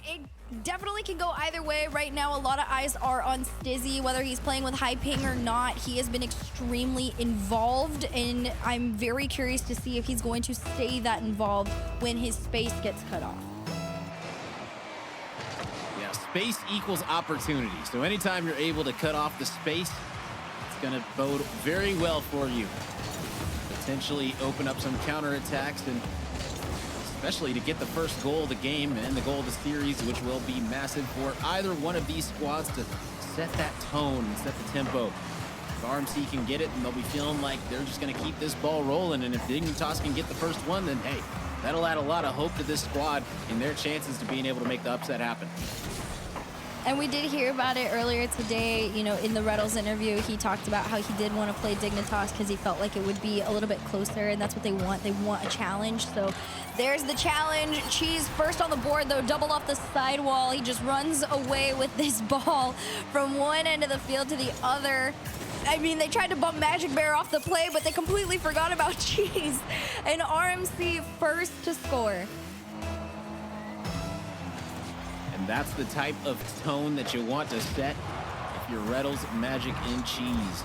it definitely can go either way. Right now, a lot of eyes are on Stizzy, whether he's playing with high ping or not. He has been extremely involved, and I'm very curious to see if he's going to stay that involved when his space gets cut off. Yeah, space equals opportunity. So anytime you're able to cut off the space, it's going to bode very well for you. Potentially open up some counterattacks, and especially to get the first goal of the game and the goal of the series, which will be massive for either one of these squads to set that tone and set the tempo. If RMC can get it, and they'll be feeling like they're just going to keep this ball rolling, and if Dignitas can get the first one, then hey, that'll add a lot of hope to this squad and their chances to being able to make the upset happen. And we did hear about it earlier today, you know, in the Retals interview. He talked about how he did want to play Dignitas because he felt like it would be a little bit closer, and that's what they want. They want a challenge. So there's the challenge. Cheese first on the board, though, double off the sidewall. He just runs away with this ball from one end of the field to the other. I mean, they tried to bump Magic Bear off the play, but they completely forgot about Cheese. And RMC first to score. And that's the type of tone that you want to set if you're Retals, Magic, and Cheese.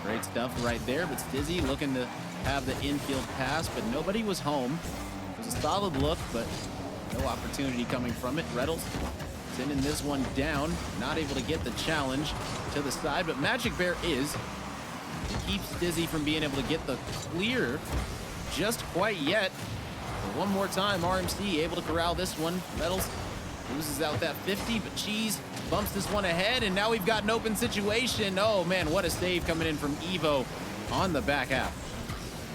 Great stuff right there, but Stizzy looking to have the infield pass, but nobody was home. It was a solid look, but no opportunity coming from it. Retals sending this one down, not able to get the challenge to the side, but Magic Bear is. It keeps Stizzy from being able to get the clear just quite yet. But one more time, RMC able to corral this one. Retals loses out that 50, but Cheese bumps this one ahead, and now we've got an open situation. Oh man, what a save coming in from Evo on the back half.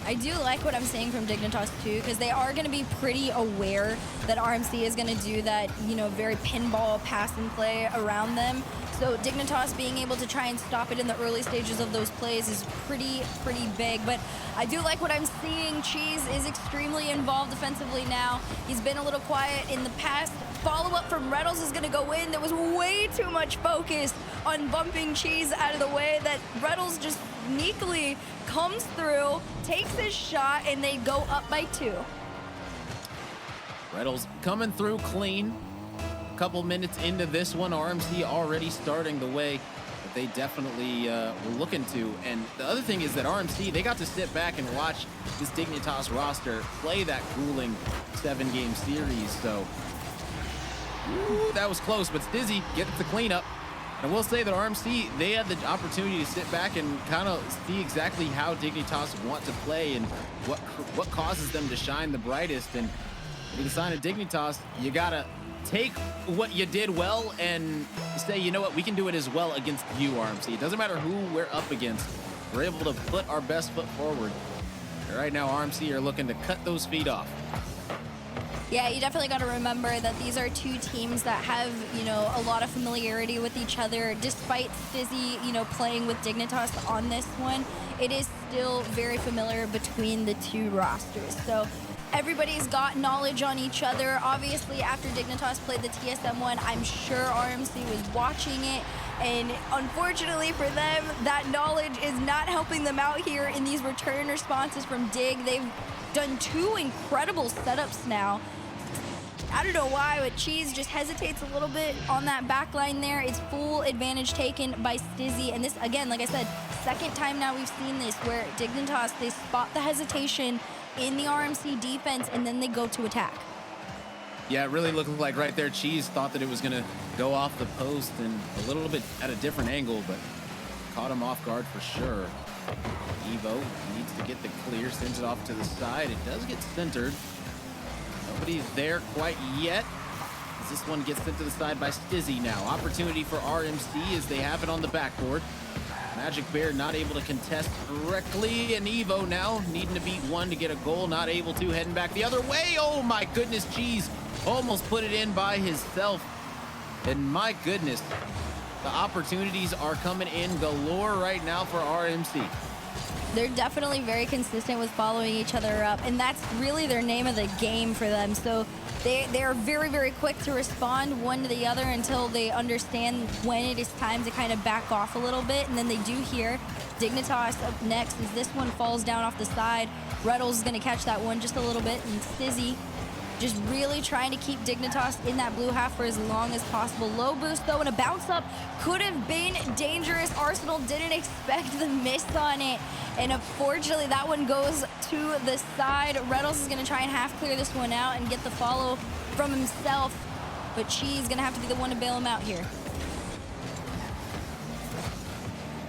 I do like what I'm seeing from Dignitas too, because they are going to be pretty aware that RMC is going to do that, you know, very pinball pass and play around them. So Dignitas being able to try and stop it in the early stages of those plays is pretty big. But I do like what I'm seeing. Cheese is extremely involved defensively now. He's been a little quiet in the past. Follow-up from Retals is going to go in. There was way too much focus on bumping Cheese out of the way that Retals just sneakily comes through, takes his shot, and they go up by 2. Retals coming through clean. A couple minutes into this one, RMC already starting the way that they definitely were looking to. And the other thing is that RMC, they got to sit back and watch this Dignitas roster play that grueling 7-game series. So ooh, that was close, but Stizzy gets the cleanup. And I will say that RMC, they had the opportunity to sit back and kind of see exactly how Dignitas want to play and what causes them to shine the brightest. And with the sign of Dignitas, you gotta take what you did well and say, you know what, we can do it as well against you, RMC. It doesn't matter who we're up against. We're able to put our best foot forward. And right now, RMC are looking to cut those feet off. Yeah, you definitely got to remember that these are two teams that have, you know, a lot of familiarity with each other. Despite Stizzy, you know, playing with Dignitas on this one, it is still very familiar between the two rosters. So everybody's got knowledge on each other. Obviously, after Dignitas played the TSM one, I'm sure RMC was watching it. And unfortunately for them, that knowledge is not helping them out here in these return responses from Dig. They've done 2 incredible setups now. I don't know why, but Cheese just hesitates a little bit on that back line there. It's full advantage taken by Stizzy. And this, again, like I said, second time now we've seen this where Dignitas, they spot the hesitation in the RMC defense, and then they go to attack. Yeah, it really looked like right there, Cheese thought that it was going to go off the post and a little bit at a different angle, but caught him off guard for sure. Evo needs to get the clear, sends it off to the side. It does get centered. Nobody's there quite yet, as this one gets sent to the side by Stizzy now. Opportunity for RMC as they have it on the backboard. Magic Bear not able to contest correctly, and Evo now needing to beat 1 to get a goal, not able to, heading back the other way. Oh my goodness, Cheese almost put it in by himself. And my goodness, the opportunities are coming in galore right now for RMC. They're definitely very consistent with following each other up, and that's really their name of the game for them. So they're very quick to respond one to the other until they understand when it is time to kind of back off a little bit, and then they do here. Dignitas up next as this one falls down off the side. Retals is going to catch that one just a little bit, and Stizzy just really trying to keep Dignitas in that blue half for as long as possible. Low boost though, and a bounce up could have been dangerous. Arsenal didn't expect the miss on it, and unfortunately that one goes to the side. Retals is gonna try and half clear this one out and get the follow from himself, but Cheese gonna have to be the one to bail him out here.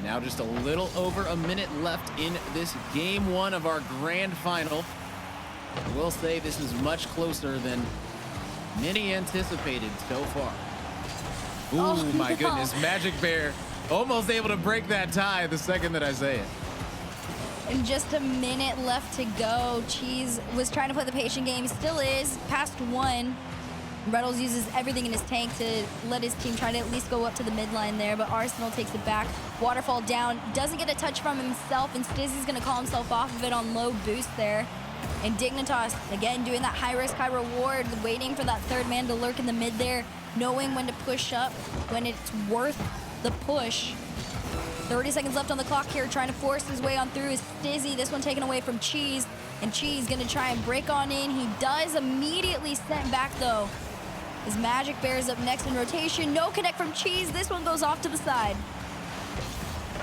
Now just a little over a minute left in this game one of our grand final. I will say this is much closer than many anticipated so far. Ooh, Oh, my no. goodness. Magic Bear almost able to break that tie the second that I say it. And just a minute left to go. Cheese was trying to play the patient game, still is, past one. Retals uses everything in his tank to let his team try to at least go up to the midline there, but Arsenal takes it back. Waterfall down, doesn't get a touch from himself, and Stizzy's gonna call himself off of it on low boost there. And Dignitas, again, doing that high risk, high reward, waiting for that third man to lurk in the mid there, knowing when to push up, when it's worth the push. 30 seconds left on the clock here, trying to force his way on through is Stizzy. This one taken away from Cheese, and Cheese gonna try and break on in. He does, immediately sent back though. His Magic Bear's up next in rotation. No connect from Cheese. This one goes off to the side.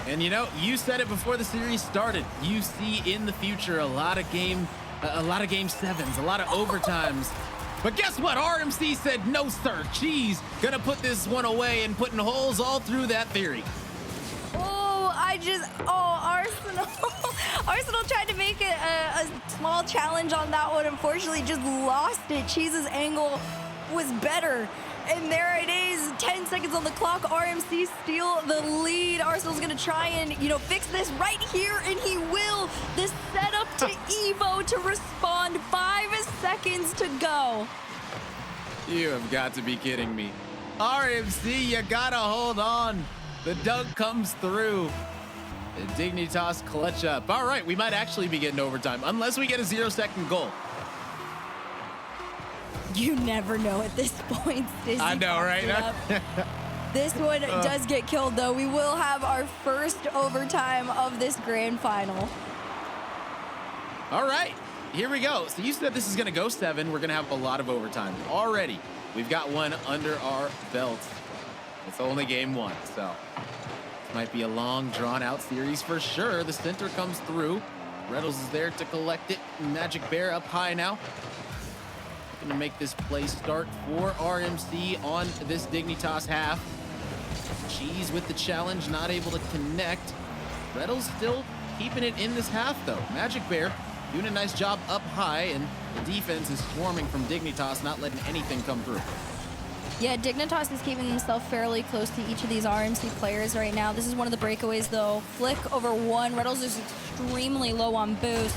And you know, you said it before the series started. You see in the future a lot of game sevens, a lot of overtimes. But guess what? RMC said, no, sir. Cheese gonna put this one away and putting holes all through that theory. Arsenal. Arsenal tried to make it a small challenge on that one. Unfortunately, just lost it. Cheese's angle was better. And there it is, 10 seconds on the clock. RMC steal the lead. Arsenal's gonna try and, fix this right here, and he will. The setup to Evo to respond, 5 seconds to go. You have got to be kidding me. RMC, you gotta hold on. The dunk comes through. The Dignitas clutch up. All right, we might actually be getting overtime, unless we get a 0-second goal. You never know at this point. I know, right? This one does get killed, though. We will have our first overtime of this grand final. All right, here we go. So you said this is going to go 7. We're going to have a lot of overtime already. We've got one under our belt. It's only game 1, so this might be a long, drawn-out series for sure. The center comes through. Retals is there to collect it. Magic Bear up high now. Gonna make this play start for RMC on this Dignitas half. Cheese with the challenge, not able to connect. Retals still keeping it in this half though. Magic Bear doing a nice job up high, and the defense is swarming from Dignitas, not letting anything come through. Yeah, Dignitas is keeping himself fairly close to each of these RMC players right now. This is one of the breakaways though. Flick over 1. Retals is extremely low on boost.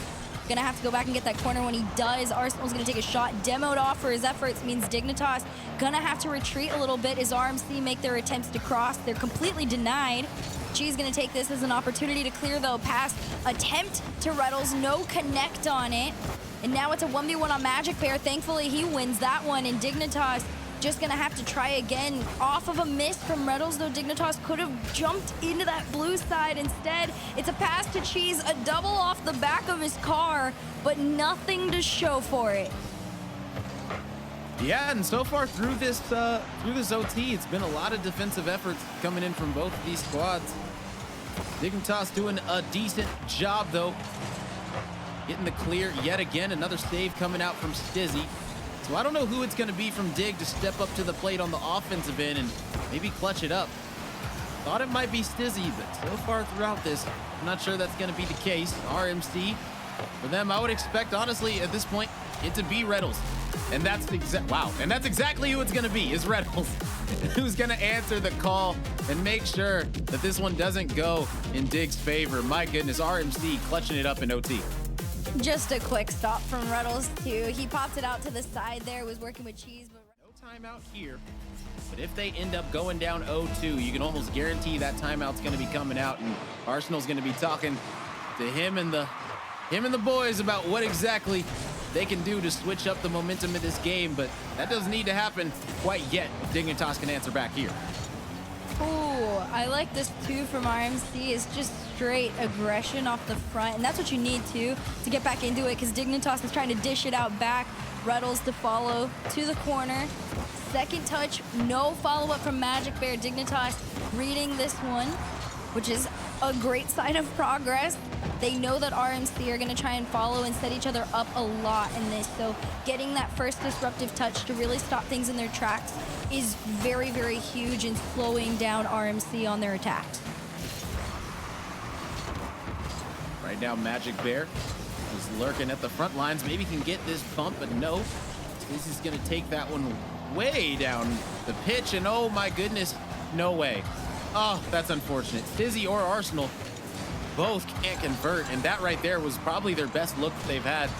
Gonna have to go back and get that corner. When he does, Arsenal's gonna take a shot. Demoed off for his efforts means Dignitas gonna have to retreat a little bit as RMC make their attempts to cross. They're completely denied. Cheese gonna take this as an opportunity to clear though. Pass attempt to Retals, no connect on it. And now it's a 1v1 on Magic Bear. Thankfully, he wins that one, and Dignitas just gonna have to try again off of a miss from Retals, though Dignitas could have jumped into that blue side. Instead, it's a pass to Cheese, a double off the back of his car, but nothing to show for it. Yeah, and so far through this OT, it's been a lot of defensive efforts coming in from both of these squads. Dignitas doing a decent job though, getting the clear yet again. Another save coming out from Stizzy. So I don't know who it's going to be from Dig to step up to the plate on the offensive end and maybe clutch it up. Thought it might be Stizzy, but so far throughout this, I'm not sure that's going to be the case. RMC, for them, I would expect, honestly, at this point, it to be Retals. And that's exactly who it's going to be, is Retals. Who's going to answer the call and make sure that this one doesn't go in Dig's favor. My goodness, RMC clutching it up in OT. Just a quick stop from Retals too. He popped it out to the side there, was working with Cheese. But no timeout here, but if they end up going down 0-2, you can almost guarantee that timeout's going to be coming out, and Arsenal's going to be talking to him and the boys about what exactly they can do to switch up the momentum of this game, but that doesn't need to happen quite yet. Dignitas can answer back here. Ooh, I like this too from RMC. It's just straight aggression off the front, and that's what you need to get back into it, because Dignitas is trying to dish it out back. Retals to follow to the corner. Second touch, no follow-up from Magic Bear. Dignitas reading this one, which is a great sign of progress. They know that RMC are going to try and follow and set each other up a lot in this. So getting that first disruptive touch to really stop things in their tracks is very, very huge in slowing down RMC on their attacks. Right now, Magic Bear is lurking at the front lines. Maybe can get this bump, but no. This is going to take that one way down the pitch, and oh my goodness, no way. Oh, that's unfortunate. Stizzy or Arsenal both can't convert, and that right there was probably their best look that they've had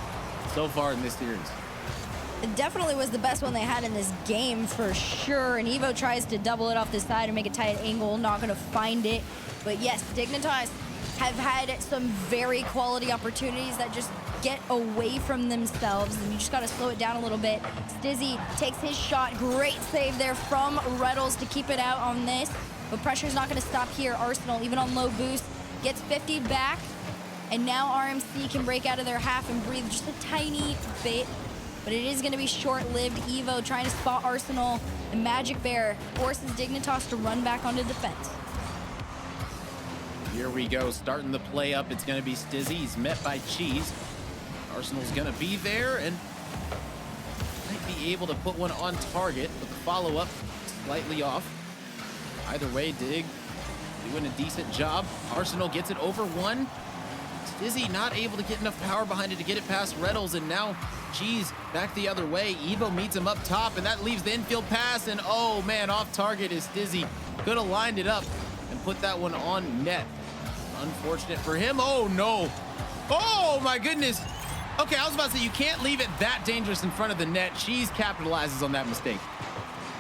so far in this series. It definitely was the best one they had in this game for sure, and Evo tries to double it off the side and make a tight angle, not going to find it. But yes, Dignitas have had some very quality opportunities that just get away from themselves, and you just got to slow it down a little bit. Stizzy takes his shot. Great save there from Retals to keep it out on this, but pressure's not going to stop here. Arsenal, even on low boost, gets 50 back, and now RMC can break out of their half and breathe just a tiny bit, but it is going to be short-lived. Evo trying to spot Arsenal, and Magic Bear forces Dignitas to run back onto defense. Here we go, starting the play up. It's going to be Stizzy. He's met by Cheese. Arsenal's going to be there and might be able to put one on target, but the follow-up slightly off. Either way, Dig doing a decent job. Arsenal gets it over one. Stizzy not able to get enough power behind it to get it past Retals, and now Cheese back the other way. Evo meets him up top, and that leaves the infield pass, and oh man, off target is Stizzy. Could have lined it up and put that one on net. Unfortunate for him. Oh no. Oh my goodness. Okay, I was about to say, you can't leave it that dangerous in front of the net. Cheese capitalizes on that mistake.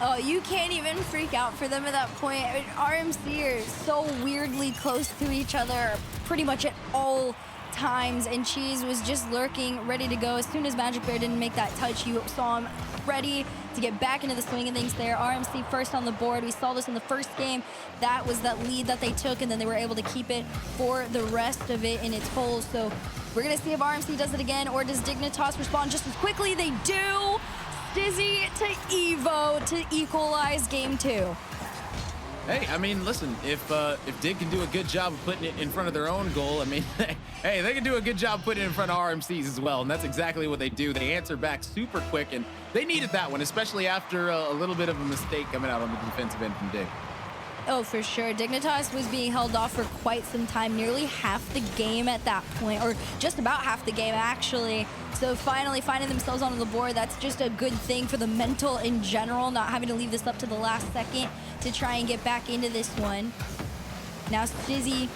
Oh, you can't even freak out for them at that point. I mean, RMC are so weirdly close to each other pretty much at all times, and Cheese was just lurking, ready to go. As soon as Magic Bear didn't make that touch, you saw him ready to get back into the swing of things there. RMC first on the board. We saw this in the first game. That was that lead that they took, and then they were able to keep it for the rest of it in its hole. So we're going to see if RMC does it again, or does Dignitas respond just as quickly? They do. Stizzy to Evo to equalize game two. Hey, I mean, listen, if Dig can do a good job of putting it in front of their own goal, I mean, hey, they can do a good job putting it in front of RMC's as well, and that's exactly what they do. They answer back super quick, and they needed that one, especially after a little bit of a mistake coming out on the defensive end from Dig. Oh, for sure. Dignitas was being held off for quite some time, nearly half the game at that point, or just about half the game, actually. So finally finding themselves on the board, that's just a good thing for the mental in general, not having to leave this up to the last second to try and get back into this one. Now Stizzy,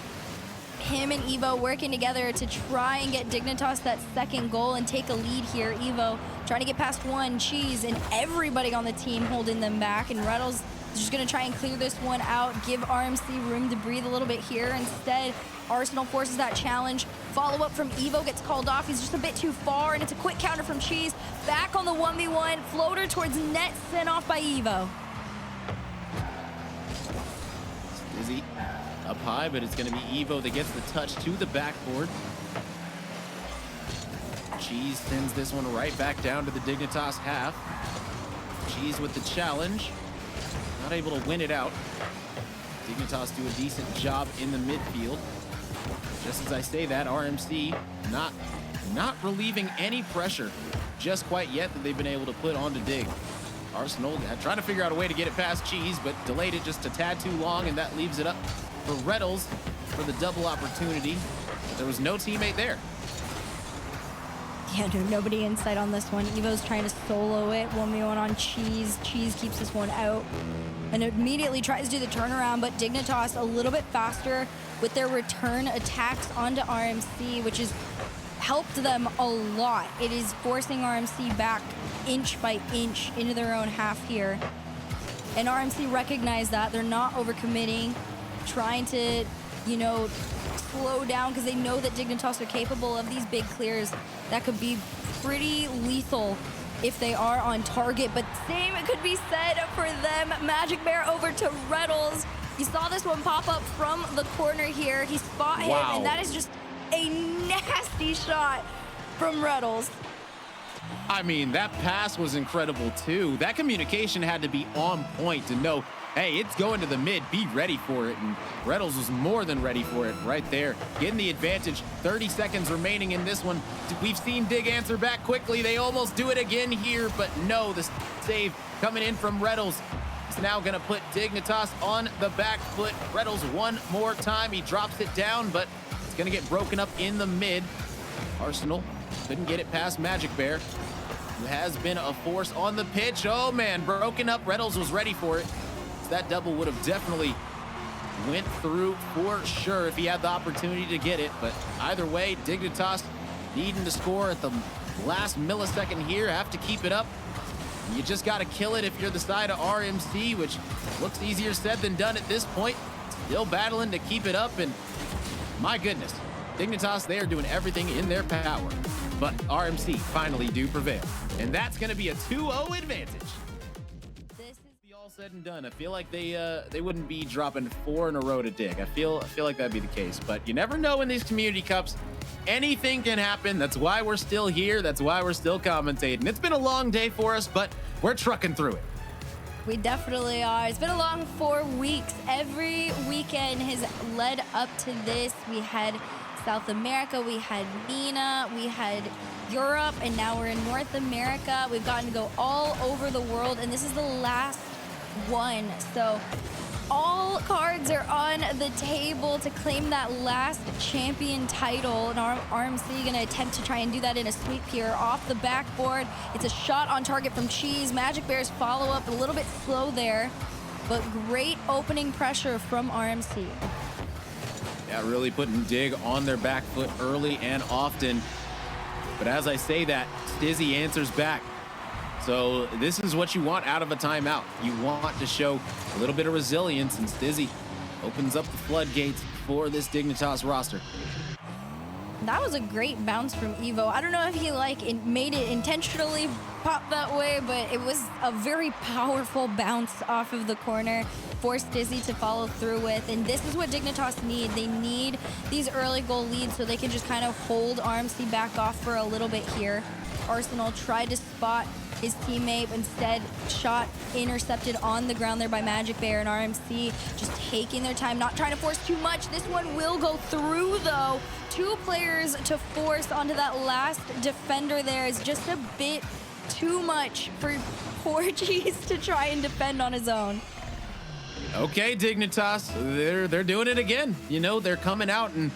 him and Evo working together to try and get Dignitas that second goal and take a lead here. Evo trying to get past one, Cheese, and everybody on the team holding them back, and Retals is just going to try and clear this one out, give RMC room to breathe a little bit here. Instead, Arsenal forces that challenge. Follow-up from Evo gets called off. He's just a bit too far, and it's a quick counter from Cheese. Back on the 1v1. Floater towards net, sent off by Evo. Stizzy up high, but it's going to be Evo that gets the touch to the backboard. Cheese sends this one right back down to the Dignitas half. Cheese with the challenge. Not able to win it out. Dignitas do a decent job in the midfield. Just as I say that, RMC not relieving any pressure just quite yet that they've been able to put onto Dig. Arsenal trying to figure out a way to get it past Cheese, but delayed it just a tad too long, and that leaves it up for Retals for the double opportunity. But there was no teammate there. Yeah, no, nobody inside on this one. Evo's trying to solo it. 1v1 on Cheese. Cheese keeps this one out and immediately tries to do the turnaround, but Dignitas a little bit faster with their return attacks onto RMC, which has helped them a lot. It is forcing RMC back inch by inch into their own half here. And RMC recognize that. They're not overcommitting, trying to, you know, slow down because they know that Dignitas are capable of these big clears that could be pretty lethal if they are on target. But same could be said for them. Magic Bear over to Retals. You saw this one pop up from the corner here. He spot him, and that is just a nasty shot from Retals. I mean, that pass was incredible too. That communication had to be on point to know, hey, it's going to the mid, be ready for it. And Retals was more than ready for it right there. Getting the advantage, 30 seconds remaining in this one. We've seen Dig answer back quickly. They almost do it again here, but no, the save coming in from Retals. It's now gonna put Dignitas on the back foot. Retals one more time. He drops it down, but it's gonna get broken up in the mid. Arsenal couldn't get it past Magic Bear, who has been a force on the pitch. Oh man, broken up. Retals was ready for it. That double would have definitely went through for sure if he had the opportunity to get it. But either way, Dignitas needing to score at the last millisecond here. Have to keep it up. You just got to kill it if you're the side of RMC, which looks easier said than done at this point. Still battling to keep it up, and my goodness, Dignitas, they are doing everything in their power. But RMC finally do prevail, and that's going to be a 2-0 advantage. All said and done, I feel like they wouldn't be dropping 4 in a row to Dig. I feel like that'd be the case, but you never know in these community cups. Anything can happen. That's why we're still here. That's why we're still commentating. It's been a long day for us, but we're trucking through it. We definitely are. It's been a long 4 weeks. Every weekend has led up to this. We had South America, we had MENA, we had Europe, and now we're in North America. We've gotten to go all over the world, and this is the last one. So all cards are on the table to claim that last champion title, and RMC gonna attempt to try and do that in a sweep here off the backboard. It's a shot on target from Cheese. Magic Bears follow up a little bit slow there, but great opening pressure from RMC. Yeah, really putting Dig on their back foot early and often. But as I say that, Stizzy answers back. So this is what you want out of a timeout. You want to show a little bit of resilience, and Stizzy opens up the floodgates for this Dignitas roster. That was a great bounce from Evo. I don't know if he made it intentionally pop that way, but it was a very powerful bounce off of the corner for Stizzy to follow through with. And this is what Dignitas need. They need these early goal leads so they can just kind of hold RMC back off for a little bit here. Arsenal tried to spot his teammate, instead shot intercepted on the ground there by Magic Bear, and RMC just taking their time, not trying to force too much. This one will go through though. 2 players to force onto that last defender there is just a bit too much for poor Cheese to try and defend on his own. Okay, Dignitas, they're doing it again. You know, they're coming out and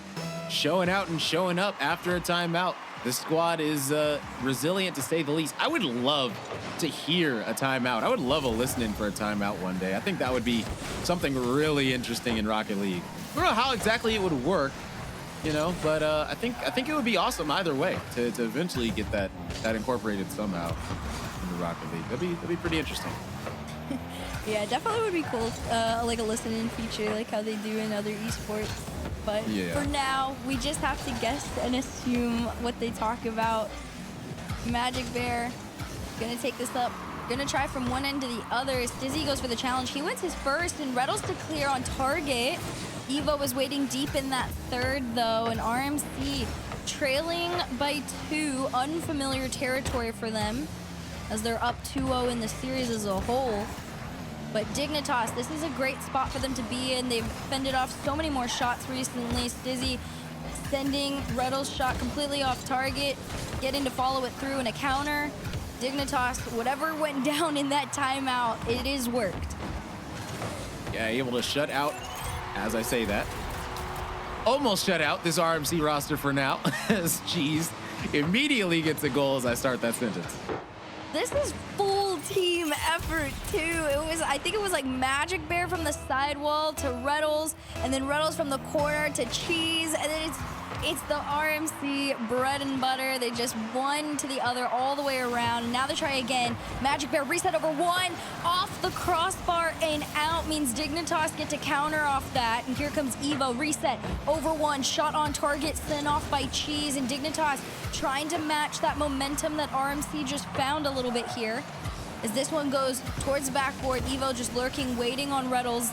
showing up after a timeout. This squad is resilient, to say the least. I would love to hear a timeout. I would love a listen-in for a timeout one day. I think that would be something really interesting in Rocket League. I don't know how exactly it would work, you know, but I think it would be awesome either way to eventually get that incorporated somehow into Rocket League. That'd be pretty interesting. Yeah, definitely would be cool, like a listen-in feature, like how they do in other esports. But yeah, for now, we just have to guess and assume what they talk about. Magic Bear gonna take this up, gonna try from one end to the other. Stizzy goes for the challenge. He wins his first, and Retals to clear on target. Evo was waiting deep in that third though, and RMC trailing by 2, unfamiliar territory for them, as they're up 2-0 in the series as a whole. But Dignitas, this is a great spot for them to be in. They've fended off so many more shots recently. Stizzy sending Retals' shot completely off target, getting to follow it through in a counter. Dignitas, whatever went down in that timeout, it is worked. Yeah, able to shut out, as I say that, almost shut out this RMC roster for now, as Cheese immediately gets a goal as I start that sentence. This is full team effort too. I think it was like Magic Bear from the sidewall to Retals, and then Retals from the corner to Cheese, and then it's the RMC bread and butter. They just one to the other all the way around. Now they try again. Magic Bear reset over 1, off the crossbar and out, means Dignitas get to counter off that. And here comes Evo, reset over 1, shot on target, sent off by Cheese, and Dignitas trying to match that momentum that RMC just found a little bit here. As this one goes towards the backboard, Evo just lurking, waiting on Retals,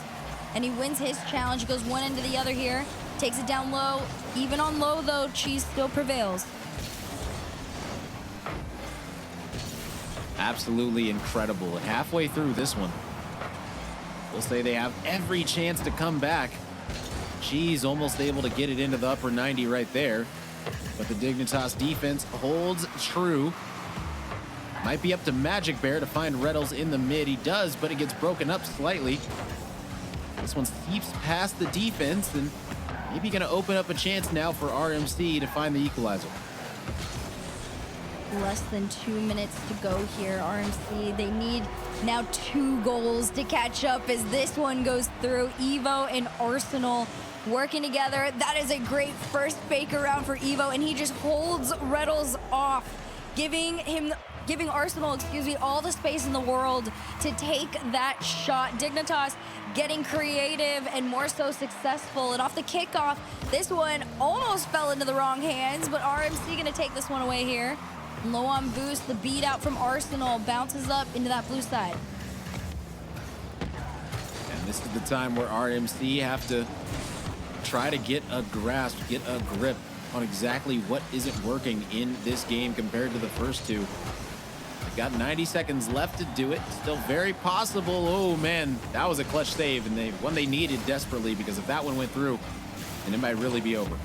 and he wins his challenge. He goes one end to the other here. Takes it down low. Even on low, though, Cheese still prevails. Absolutely incredible. And halfway through this one, we'll say they have every chance to come back. Cheese almost able to get it into the upper 90 right there. But the Dignitas defense holds true. Might be up to Magic Bear to find Retals in the mid. He does, but it gets broken up slightly. This one seeps past the defense and maybe going to open up a chance now for RMC to find the equalizer. Less than 2 minutes to go here, RMC. They need now 2 goals to catch up as this one goes through. Evo and Arsenal working together. That is a great first fake around for Evo, and he just holds Retals off, giving Arsenal, all the space in the world to take that shot. Dignitas getting creative and more so successful. And off the kickoff, this one almost fell into the wrong hands, but RMC gonna take this one away here. Low on boost, the beat out from Arsenal bounces up into that blue side. And this is the time where RMC have to try to get a grasp, get a grip on exactly what isn't working in this game compared to the first two. They've got 90 seconds left to do it. Still very possible. Oh man, that was a clutch save, and one they needed desperately, because if that one went through, then it might really be over.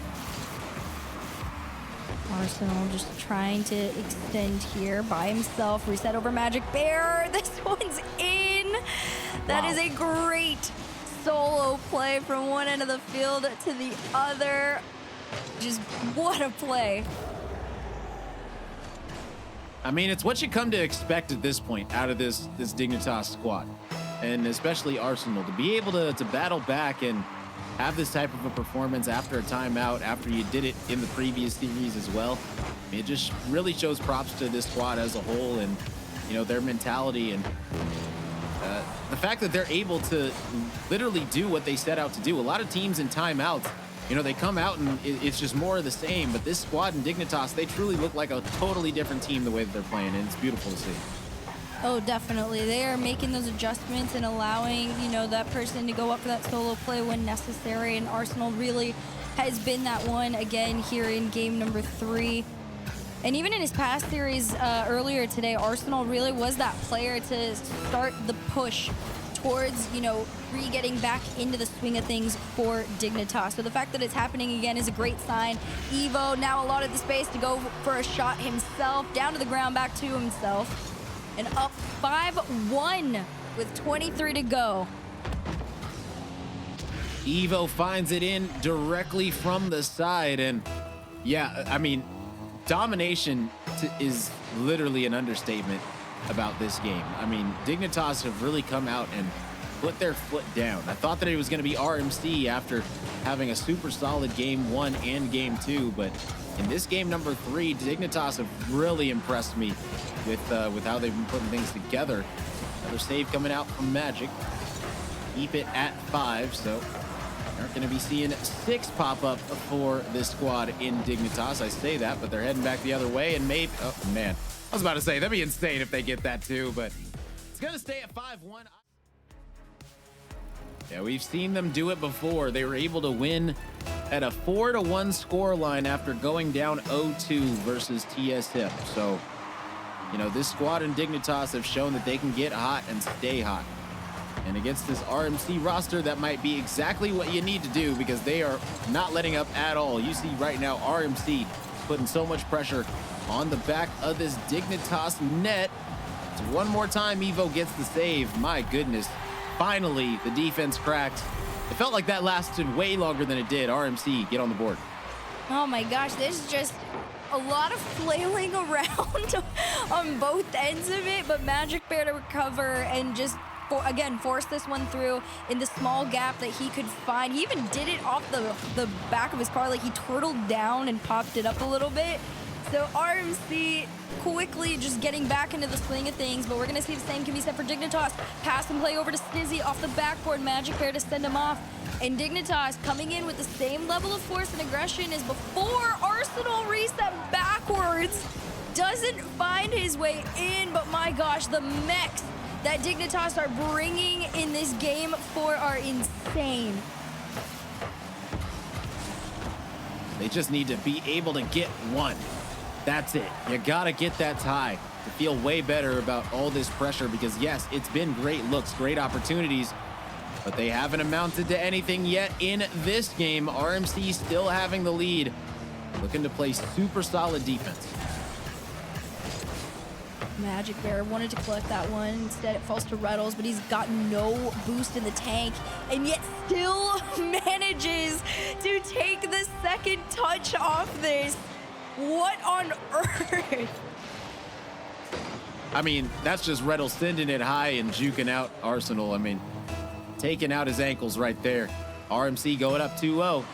Arsenal just trying to extend here by himself. Reset over Magic Bear. This one's in. That is a great solo play from one end of the field to the other. Just what a play. I mean, it's what you come to expect at this point out of this Dignitas squad, and especially Arsenal, to be able to battle back and have this type of a performance after a timeout, after you did it in the previous series as well. It just really shows props to this squad as a whole, and their mentality, and the fact that they're able to literally do what they set out to do. A lot of teams in timeouts, they come out and it's just more of the same, but this squad in Dignitas, they truly look like a totally different team the way that they're playing, and it's beautiful to see. Oh, definitely. They are making those adjustments and allowing, that person to go up for that solo play when necessary, and Arsenal really has been that one again here in game number 3. And even in his past series earlier today, Arsenal really was that player to start the push towards, re-getting back into the swing of things for Dignitas. So the fact that it's happening again is a great sign. Evo now allotted the space to go for a shot himself, down to the ground, back to himself. And up 5-1 with 23 to go. Evo finds it in directly from the side, and yeah, I mean, domination is literally an understatement about this game. I mean, Dignitas have really come out and put their foot down. I thought that it was going to be RMC after having a super solid game 1 and game 2, but in this game number 3, Dignitas have really impressed me with how they've been putting things together. Another save coming out from Magic. Keep it at 5, so aren't going to be seeing 6 pop up for this squad in Dignitas. I say that, but they're heading back the other way, and maybe, oh man, I was about to say that'd be insane if they get that too, but it's going to stay at 5-1. Yeah, we've seen them do it before. They were able to win at a 4-1 score line after going down 0-2 versus TSM. So, this squad in Dignitas have shown that they can get hot and stay hot. And against this RMC roster, that might be exactly what you need to do, because they are not letting up at all. You see right now RMC putting so much pressure on the back of this Dignitas net. So one more time, Evo gets the save. My goodness. Finally, the defense cracked. It felt like that lasted way longer than it did. RMC, get on the board. Oh my gosh, there's just a lot of flailing around on both ends of it, but Magic Bear to recover and just, again, force this one through in the small gap that he could find. He even did it off the back of his car, like he turtled down and popped it up a little bit. So RMC quickly just getting back into the swing of things, but we're going to see the same can be said for Dignitas. Pass and play over to Snizzy off the backboard. Magic Bear to send him off. And Dignitas coming in with the same level of force and aggression as before. Arsenal reset backwards. Doesn't find his way in, but my gosh, the mechs that Dignitas are bringing in this game 4 are insane. They just need to be able to get one. That's it. You gotta get that tie. to feel way better about all this pressure because, yes, it's been great looks, great opportunities, but they haven't amounted to anything yet in this game. RMC still having the lead, looking to play super solid defense. Magic Bear wanted to collect that one. Instead, it falls to Retals, but he's got no boost in the tank, and yet still manages to take the second touch off this. What on earth? I mean, that's just Retals sending it high and juking out Arsenal. I mean, taking out his ankles right there. RMC going up 2-0.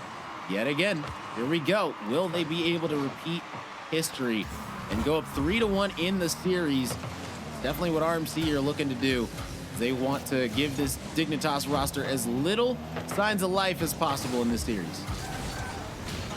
Yet again, here we go. Will they be able to repeat history and go up 3-1 in the series? Definitely what RMC are looking to do. They want to give this Dignitas roster as little signs of life as possible in this series.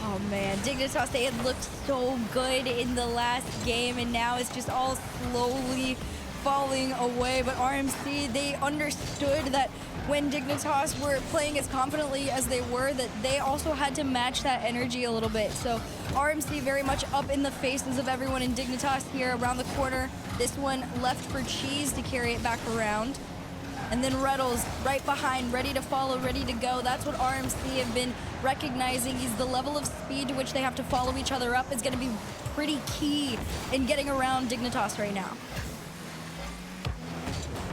Oh man, Dignitas, they had looked so good in the last game, and now it's just all slowly falling away. But RMC, they understood that when Dignitas were playing as confidently as they were, that they also had to match that energy a little bit. So RMC very much up in the faces of everyone in Dignitas here around the corner. This one left for Cheese to carry it back around. And then Retals right behind, ready to follow, ready to go. That's what RMC have been recognizing, is the level of speed to which they have to follow each other up is going to be pretty key in getting around Dignitas right now.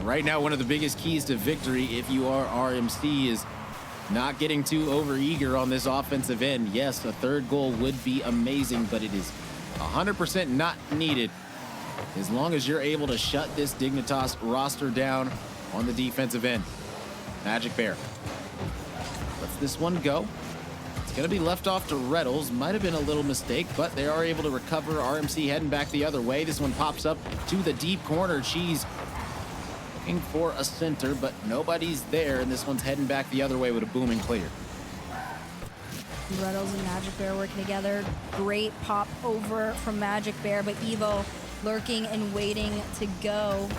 Right now, one of the biggest keys to victory, if you are RMC, is not getting too overeager on this offensive end. Yes, a third goal would be amazing, but it is 100% not needed as long as you're able to shut this Dignitas roster down on the defensive end. Magic Bear lets this one go. It's going to be left off to Retals. Might have been a little mistake, but they are able to recover. RMC heading back the other way. This one pops up to the deep corner. Cheese looking for a center, but nobody's there, and this one's heading back the other way with a booming clear. Retals and Magic Bear working together. Great pop over from Magic Bear, but Evo lurking and waiting to go.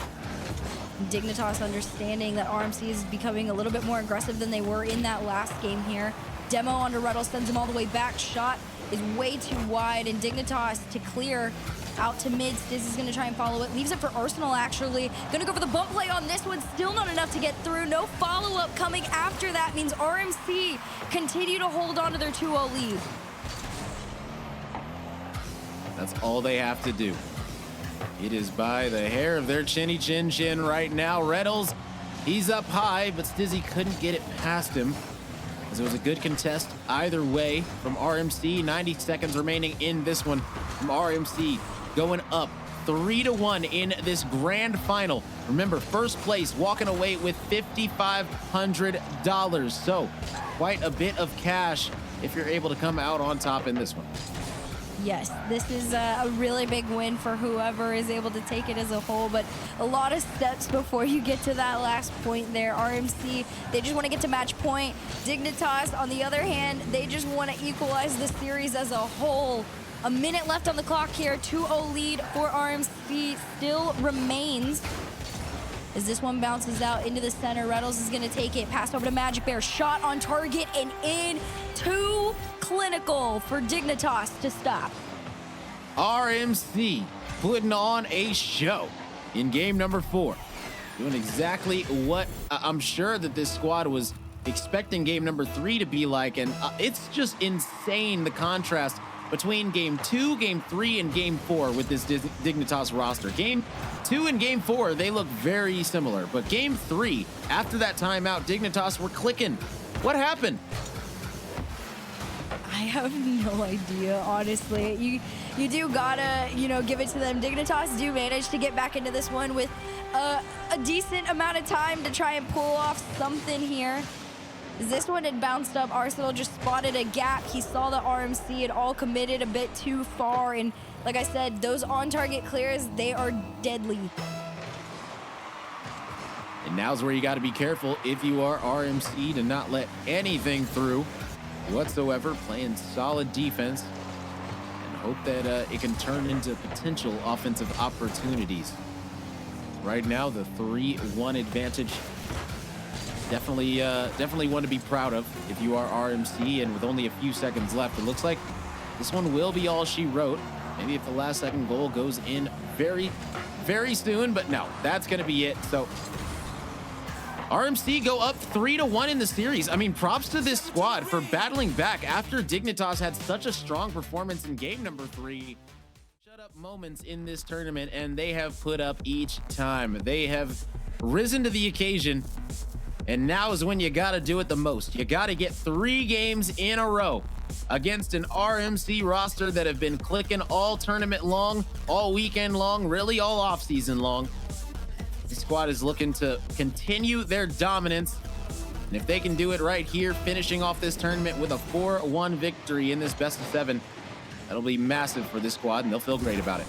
Dignitas understanding that RMC is becoming a little bit more aggressive than they were in that last game here. Demo onto Retals, sends him all the way back. Shot is way too wide, and Dignitas to clear out to mid. Stiz is going to try and follow it. Leaves it for Arsenal, actually. Going to go for the bump play on this one. Still not enough to get through. No follow-up coming after that means RMC continue to hold on to their 2-0 lead. That's all they have to do. It is by the hair of their chinny chin chin right now. Retals, he's up high, but Stizzy couldn't get it past him, as it was a good contest either way from RMC. 90 seconds remaining in this one from RMC, going up 3-1 in this grand final. Remember, first place walking away with $5,500. So quite a bit of cash if you're able to come out on top in this one. Yes, this is a really big win for whoever is able to take it as a whole, but a lot of steps before you get to that last point there. RMC, they just want to get to match point. Dignitas, on the other hand, they just want to equalize the series as a whole. A minute left on the clock here. 2-0 lead for RMC still remains. As this one bounces out into the center, Retals is going to take it. Pass over to Magic Bear. Shot on target and in. Too clinical for Dignitas to stop. RMC putting on a show in game number 4. Doing exactly what I'm sure that this squad was expecting game number 3 to be like. And it's just insane, the contrast between game 2, game 3, and game 4 with this Dignitas roster. Game 2 and game 4, they look very similar. But game 3, after that timeout, Dignitas were clicking. What happened? I have no idea, honestly. You do gotta, give it to them. Dignitas do manage to get back into this one with a decent amount of time to try and pull off something here. This one had bounced up. Arsenal just spotted a gap. He saw the RMC had all committed a bit too far. And like I said, those on-target clears, they are deadly. And now's where you got to be careful if you are RMC to not let anything through whatsoever. Playing solid defense and hope that it can turn into potential offensive opportunities. Right now, the 3-1 advantage. Definitely one to be proud of if you are RMC, and with only a few seconds left, it looks like this one will be all she wrote. Maybe if the last second goal goes in very, very soon, but no, that's going to be it. So RMC go up 3-1 in the series. I mean, props to this squad for battling back after Dignitas had such a strong performance in game number 3. Shut up moments in this tournament, and they have put up each time. They have risen to the occasion, and now is when you got to do it the most. You got to get 3 games in a row against an RMC roster that have been clicking all tournament long, all weekend long, really all off season long. The squad is looking to continue their dominance, and if they can do it right here, finishing off this tournament with a 4-1 victory in this best of 7, that'll be massive for this squad, and they'll feel great about it.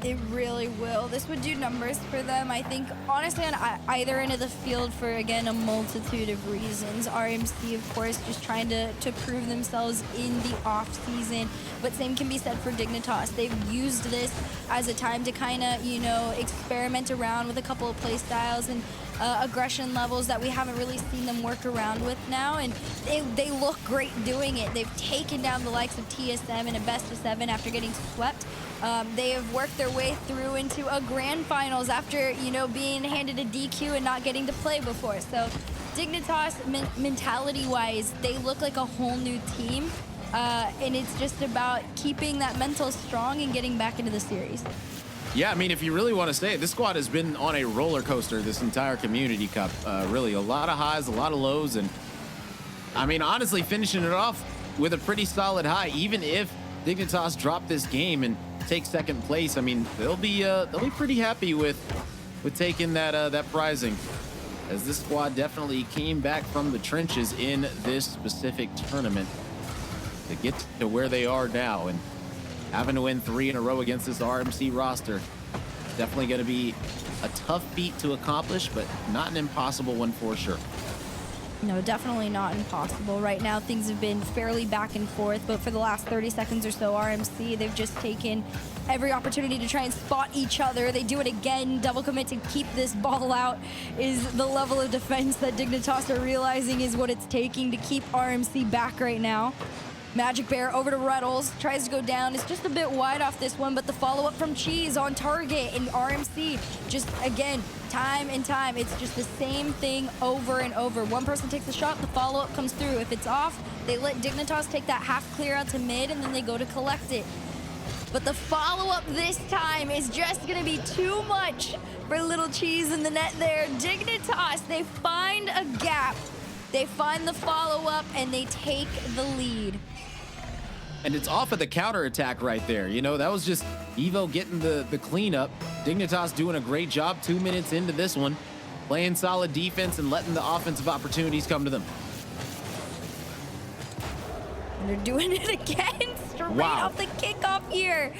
It really will. This would do numbers for them, I think, honestly, on either end of the field for, again, a multitude of reasons. RMC, of course, just trying to prove themselves in the off-season, but same can be said for Dignitas. They've used this as a time to kind of, you know, experiment around with a couple of play styles and aggression levels that we haven't really seen them work around with now, and they look great doing it. They've taken down the likes of TSM in a best of 7 after getting swept. They have worked their way through into a grand finals after, you know, being handed a DQ and not getting to play before. So Dignitas, mentality-wise, they look like a whole new team, and it's just about keeping that mental strong and getting back into the series. Yeah, I mean, if you really want to say it, this squad has been on a roller coaster this entire Community Cup. Really, a lot of highs, a lot of lows, and I mean, honestly, finishing it off with a pretty solid high. Even if Dignitas drop this game and take second place, I mean, they'll be pretty happy with taking that prizing, as this squad definitely came back from the trenches in this specific tournament to get to where they are now, and having to win 3 in a row against this RMC roster, definitely going to be a tough feat to accomplish, but not an impossible one for sure. No, definitely not impossible. Right now, things have been fairly back and forth, but for the last 30 seconds or so, RMC, they've just taken every opportunity to try and spot each other. They do it again. Double commit to keep this ball out is the level of defense that Dignitas are realizing is what it's taking to keep RMC back right now. Magic Bear over to Retals, tries to go down. It's just a bit wide off this one, but the follow-up from Cheese on target, and RMC just, again, time and time. It's just the same thing over and over. One person takes the shot, the follow-up comes through. If it's off, they let Dignitas take that half clear out to mid, and then they go to collect it. But the follow-up this time is just gonna be too much for little Cheese in the net there. Dignitas, they find a gap. They find the follow-up, and they take the lead. And it's off of the counterattack right there. You know, that was just Evo getting the cleanup. Dignitas doing a great job 2 minutes into this one, playing solid defense and letting the offensive opportunities come to them. And they're doing it again, straight off the kickoff here.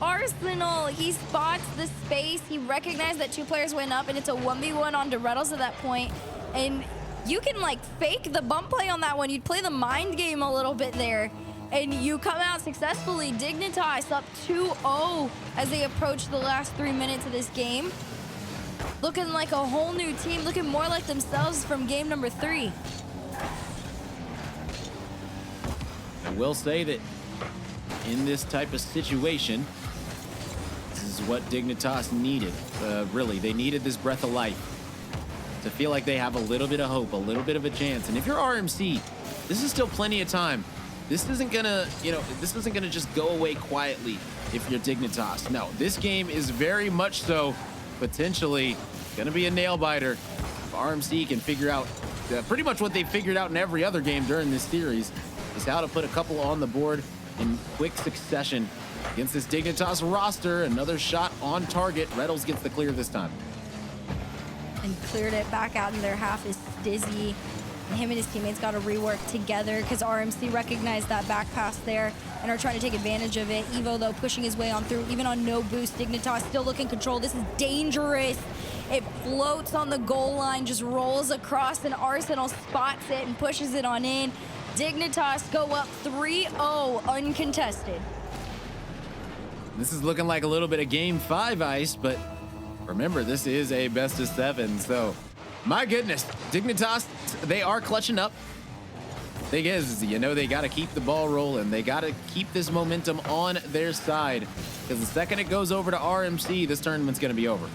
Arsenal, he spots the space. He recognized that 2 players went up, and it's a 1v1 on Retals at that point. And you can, like, fake the bump play on that one. You'd play the mind game a little bit there, and you come out successfully. Dignitas up 2-0 as they approach the last 3 minutes of this game. Looking like a whole new team, looking more like themselves from game number 3. I will say that in this type of situation, this is what Dignitas needed. Really, they needed this breath of life to feel like they have a little bit of hope, a little bit of a chance. And if you're RMC, this is still plenty of time. This isn't gonna, you know, this isn't gonna just go away quietly if you're Dignitas. No, this game is very much so potentially gonna be a nail biter. If RMC can figure out pretty much what they figured out in every other game during this series, is how to put a couple on the board in quick succession against this Dignitas roster. Another shot on target. Retals gets the clear this time. And cleared it back out in their half is Dizzy. Him and his teammates got to rework together because RMC recognized that back pass there and are trying to take advantage of it. Evo, though, pushing his way on through, even on no boost. Dignitas still looking control. This is dangerous. It floats on the goal line, just rolls across, and Arsenal spots it and pushes it on in. Dignitas go up 3-0 uncontested. This is looking like a little bit of game 5 ice, but remember, this is a best of 7, so my goodness, Dignitas, they are clutching up. Thing is, you know, they got to keep the ball rolling. They got to keep this momentum on their side. because the second it goes over to RMC, this tournament's going to be over.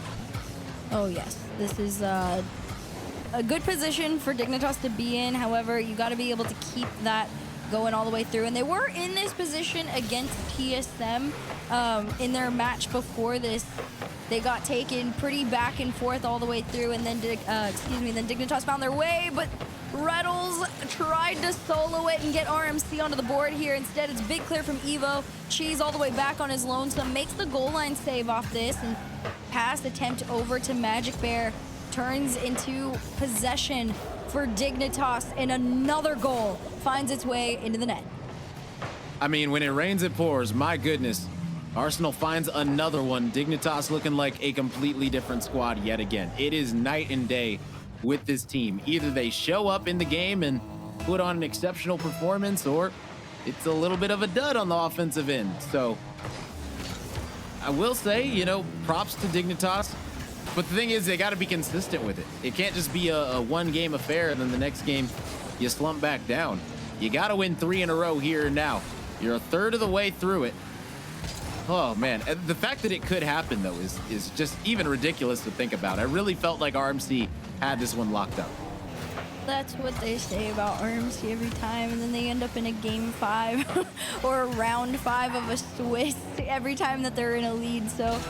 Oh, yes. This is a good position for Dignitas to be in. However, you got to be able to keep that going all the way through. And they were in this position against TSM in their match before this. They got taken pretty back and forth all the way through, and then then Dignitas found their way, but Retals tried to solo it and get RMC onto the board here. Instead, it's big clear from Evo. Cheese all the way back on his lonesome, makes the goal line save off this, and pass attempt over to Magic Bear turns into possession for Dignitas, and another goal finds its way into the net. I mean, when it rains, it pours. My goodness. Arsenal finds another one. Dignitas looking like a completely different squad yet again. It is night and day with this team. Either they show up in the game and put on an exceptional performance, or it's a little bit of a dud on the offensive end. So I will say, you know, props to Dignitas. But the thing is, they got to be consistent with it. It can't just be a one-game affair and then the next game you slump back down. You got to win 3 in a row here and now. You're a third of the way through it. Oh, man. The fact that it could happen, though, is just even ridiculous to think about. I really felt like RMC had this one locked up. That's what they say about RMC every time, and then they end up in a game 5 or a round 5 of a Swiss every time that they're in a lead. So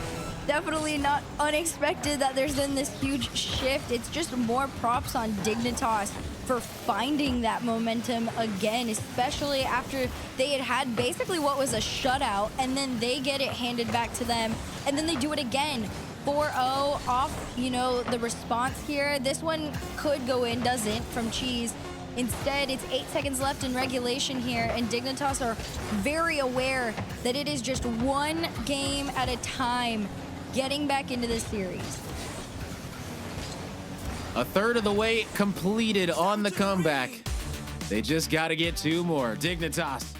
definitely not unexpected that there's been this huge shift. It's just more props on Dignitas for finding that momentum again, especially after they had basically what was a shutout, and then they get it handed back to them, and then they do it again. 4-0 off, you know, the response here. This one could go in, doesn't, from Cheese. Instead, it's 8 seconds left in regulation here, and Dignitas are very aware that it is just one game at a time getting back into this series. A third of the way completed on the comeback. They just got to get 2 more. Dignitas,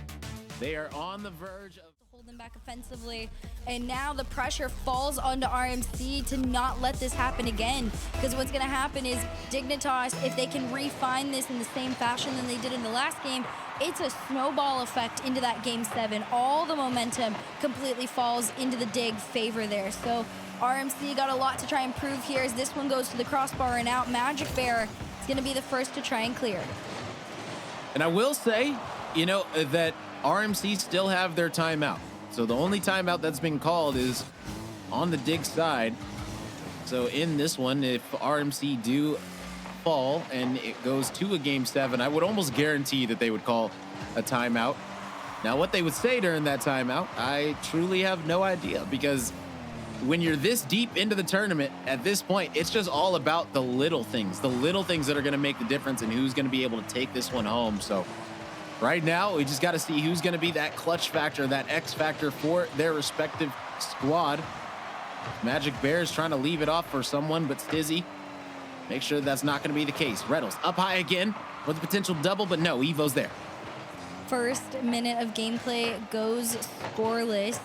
they are on the verge of hold them back offensively, and now the pressure falls onto RMC to not let this happen again, because what's going to happen is Dignitas, if they can refine this in the same fashion than they did in the last game, it's a snowball effect into that game 7. All the momentum completely falls into the Dig favor there. So RMC got a lot to try and prove here as this one goes to the crossbar and out. Magic Bear is going to be the first to try and clear. And I will say, you know, that RMC still have their timeout. So the only timeout that's been called is on the Dig side. So in this one, if RMC do fall and it goes to a game 7, I would almost guarantee that they would call a timeout. Now, what they would say during that timeout, I truly have no idea, because when you're this deep into the tournament at this point, it's just all about the little things that are going to make the difference and who's going to be able to take this one home. So right now, we just got to see who's going to be that clutch factor, that X factor for their respective squad. Magic Bears trying to leave it off for someone, but Stizzy, make sure that's not going to be the case. Retals up high again for the potential double, but no, Evo's there. First minute of gameplay goes scoreless.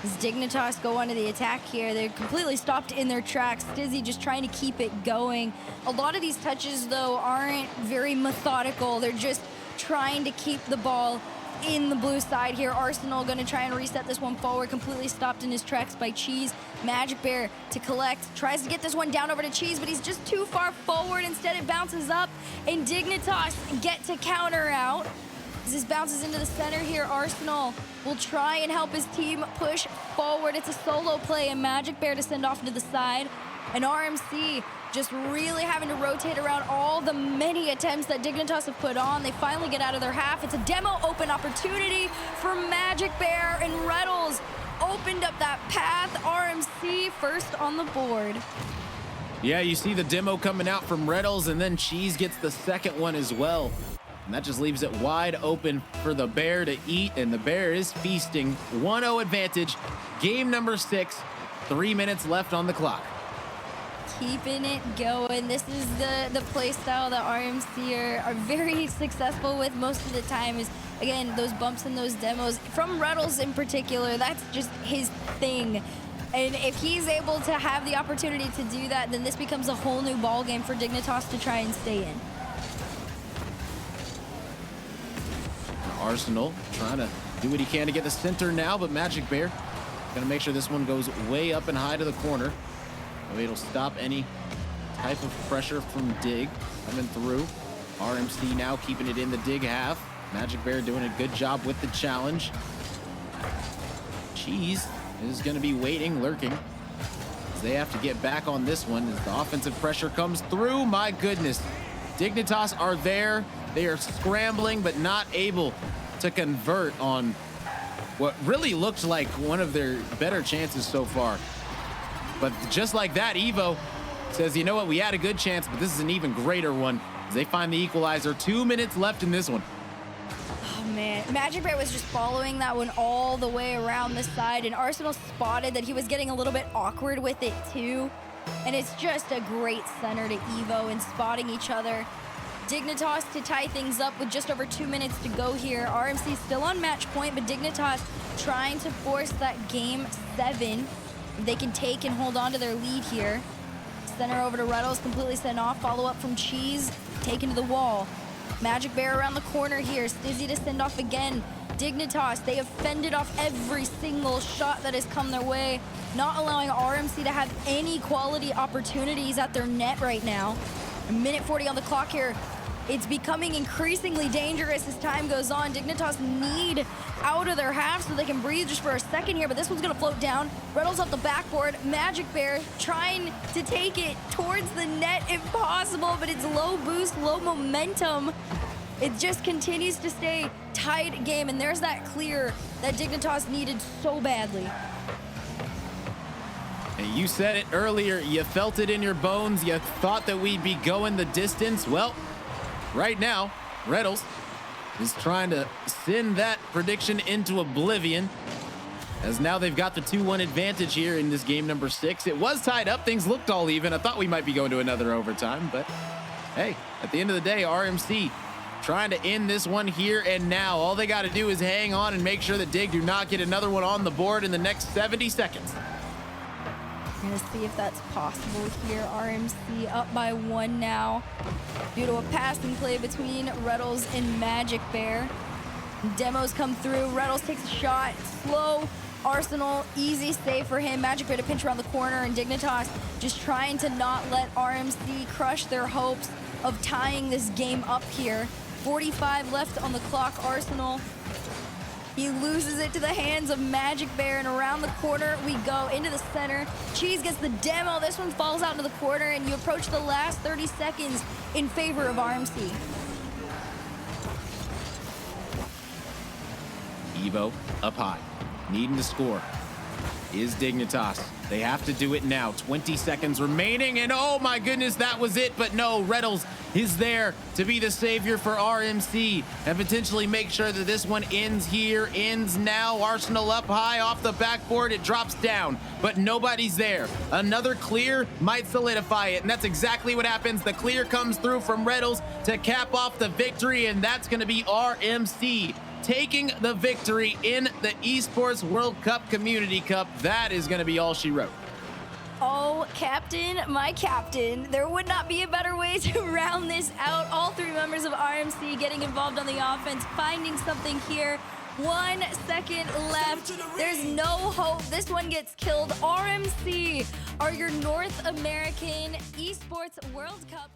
As Dignitas go onto the attack here, they're completely stopped in their tracks. Stizzy just trying to keep it going. A lot of these touches, though, aren't very methodical. They're just trying to keep the ball in the blue side here. Arsenal going to try and reset this one forward, completely stopped in his tracks by Cheese. Magic Bear to collect, tries to get this one down over to Cheese, but he's just too far forward. Instead, it bounces up, and Dignitas get to counter out. As this bounces into the center here, Arsenal will try and help his team push forward. It's a solo play, and Magic Bear to send off to the side. And RMC just really having to rotate around all the many attempts that Dignitas have put on. They finally get out of their half. It's a demo open opportunity for Magic Bear, and Retals opened up that path. RMC first on the board. Yeah, you see the demo coming out from Retals, and then Cheese gets the second one as well. And that just leaves it wide open for the Bear to eat, and the Bear is feasting. 1-0 advantage, game number 6, 3 minutes left on the clock. Keeping it going. This is the play style that RMC are very successful with most of the time, is, again, those bumps and those demos. From Retals in particular, that's just his thing. And if he's able to have the opportunity to do that, then this becomes a whole new ball game for Dignitas to try and stay in. Arsenal trying to do what he can to get the center now, but Magic Bear Gonna make sure this one goes way up and high to the corner. Maybe it'll stop any type of pressure from Dig coming through. RMC now keeping it in the Dig half. Magic Bear doing a good job with the challenge. Cheese is gonna be waiting, lurking. They have to get back on this one as the offensive pressure comes through. My goodness. Dignitas are there. They are scrambling, but not able to convert on what really looked like one of their better chances so far. But just like that, Evo says, you know what, we had a good chance, but this is an even greater one as they find the equalizer. 2 minutes left in this one. Oh man, Magic Bear was just following that one all the way around the side, and Arsenal spotted that he was getting a little bit awkward with it too. And it's just a great center to Evo in spotting each other. Dignitas to tie things up with just over 2 minutes to go here. RMC still on match point, but Dignitas trying to force that game 7. They can take and hold on to their lead here. Center over to Retals, completely sent off. Follow up from Cheese, taken to the wall. Magic Bear around the corner here. Stizzy to send off again. Dignitas, they have fended off every single shot that has come their way, not allowing RMC to have any quality opportunities at their net right now. A minute 40 on the clock here. It's becoming increasingly dangerous as time goes on. Dignitas need out of their half so they can breathe just for a second here, but this one's gonna float down. Retals off the backboard. Magic Bear trying to take it towards the net if possible, but it's low boost, low momentum. It just continues to stay tight game, and there's that clear that Dignitas needed so badly. And you said it earlier, you felt it in your bones, you thought that we'd be going the distance. Well, right now, Retals is trying to send that prediction into oblivion, as now they've got the 2-1 advantage here in this game number 6. It was tied up, things looked all even. I thought we might be going to another overtime, but hey, at the end of the day, RMC trying to end this one here and now. All they got to do is hang on and make sure that Dig do not get another one on the board in the next 70 seconds. We're gonna see if that's possible here. RMC up by 1 now due to a passing play between Retals and Magic Bear. Demos come through. Retals takes a shot. Slow. Arsenal, easy save for him. Magic Bear to pinch around the corner, and Dignitas just trying to not let RMC crush their hopes of tying this game up here. 45 left on the clock. Arsenal, he loses it to the hands of Magic Bear, and around the corner we go into the center. Cheese gets the demo. This one falls out into the corner, and you approach the last 30 seconds in favor of RMC. Evo up high, needing to score is Dignitas. They have to do it now. 20 seconds remaining, and oh my goodness, that was it. But no, Retals is there to be the savior for RMC and potentially make sure that this one ends here, ends now. Arsenal up high off the backboard, it drops down, but nobody's there. Another clear might solidify it, and that's exactly what happens. The clear comes through from Retals to cap off the victory, and that's gonna be RMC taking the victory in the Esports World Cup Community Cup. That is going to be all she wrote. Oh, Captain, my captain. There would not be a better way to round this out. All 3 members of RMC getting involved on the offense, finding something here. 1 second left. There's no hope. This one gets killed. RMC are your North American Esports World Cup